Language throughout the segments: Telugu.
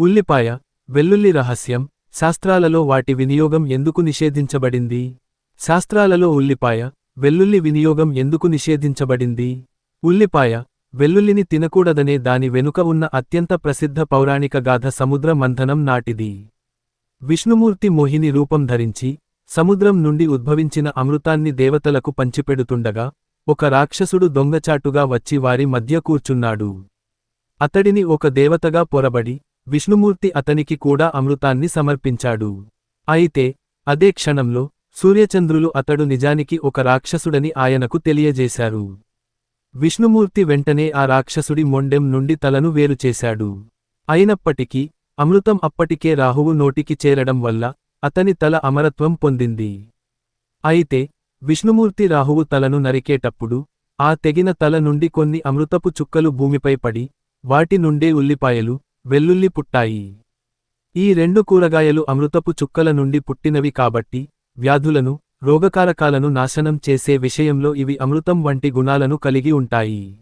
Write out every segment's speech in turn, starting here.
ఉల్లిపాయ, వెల్లుల్లి రహస్యం, శాస్త్రాలలో వాటి వినియోగం ఎందుకు నిషేధించబడింది? శాస్త్రాలలో ఉల్లిపాయ, వెల్లుల్లి వినియోగం ఎందుకు నిషేధించబడింది? ఉల్లిపాయ, వెల్లుల్లిని తినకూడదనే దాని వెనుక ఉన్న అత్యంత ప్రసిద్ధ పౌరాణిక గాథ సముద్ర మంథనం నాటిది. విష్ణుమూర్తి మోహిని రూపం ధరించి, సముద్రం నుండి ఉద్భవించిన అమృతాన్ని దేవతలకు పంచిపెడుతుండగా, ఒక రాక్షసుడు దొంగచాటుగా వచ్చి వారి మధ్య కూర్చున్నాడు. అతడిని ఒక దేవతగా పొరబడి, విష్ణుమూర్తి అతనికి కూడా అమృతాన్ని సమర్పించాడు. అయితే, అదే క్షణంలో, సూర్యచంద్రులు అతడు నిజానికి ఒక రాక్షసుడని ఆయనకు తెలియజేశారు. విష్ణుమూర్తి వెంటనే ఆ రాక్షసుడి మొండెం నుండి తలను వేరుచేశాడు. అయినప్పటికీ, అమృతం అప్పటికే రాహువు నోటికి చేరడం వల్ల, అతని తల అమరత్వం పొందింది. అయితే, విష్ణుమూర్తి రాహువు తలను నరికేటప్పుడు, ఆ తెగిన తల నుండి కొన్ని అమృతపు చుక్కలు భూమిపై పడి, వాటి నుండే ఉల్లిపాయలు, వెల్లుల్లి పుట్టాయి. ఈ రెండు కూరగాయలు అమృతపు చుక్కల నుండి పుట్టినవి కాబట్టి, వ్యాధులను, రోగకారకాలను నాశనం చేసే విషయంలో ఇవి అమృతం వంటి గుణాలను కలిగి ఉంటాయి.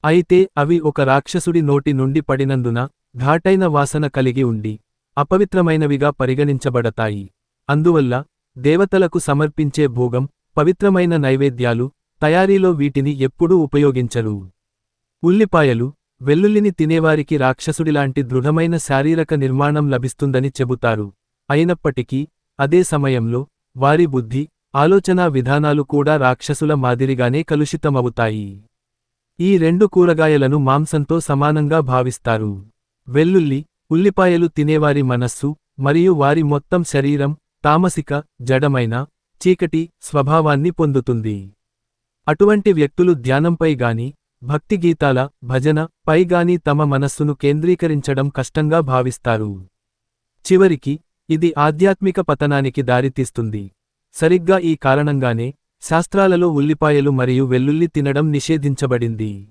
అయితే అవి ఒక రాక్షసుడి నోటి నుండి పడినందున, ఘాటైన వాసన కలిగి ఉండి, అపవిత్రమైనవిగా పరిగణించబడతాయి. అందువల్ల, దేవతలకు సమర్పించే భోగం, పవిత్రమైన నైవేద్యాలు, తయారీలో వీటిని ఎప్పుడూ ఉపయోగించరు. ఉల్లిపాయలు, వెల్లుల్లిని తినేవారికి రాక్షసుడిలాంటి దృఢమైన శారీరక నిర్మాణం లభిస్తుందని చెబుతారు. అయినప్పటికీ, అదే సమయంలో, వారి బుద్ధి, ఆలోచనా విధానాలు కూడా రాక్షసుల మాదిరిగానే కలుషితమవుతాయి. ఈ రెండు కూరగాయలను మాంసంతో సమానంగా భావిస్తారు. వెల్లుల్లి, ఉల్లిపాయలు తినేవారి మనస్సు, మరియు వారి మొత్తం శరీరం, తామసిక, జడమైన, చీకటి స్వభావాన్ని పొందుతుంది. అటువంటి వ్యక్తులు ధ్యానంపై గాని, భక్తిగీతాల, భజన పై గాని తమ మనస్సును కేంద్రీకరించడం కష్టంగా భావిస్తారు. చివరికి, ఇది ఆధ్యాత్మిక పతనానికి దారితీస్తుంది. సరిగ్గా ఈ కారణంగానే, శాస్త్రాలలో ఉల్లిపాయలు మరియు వెల్లుల్లి తినడం నిషేధించబడింది.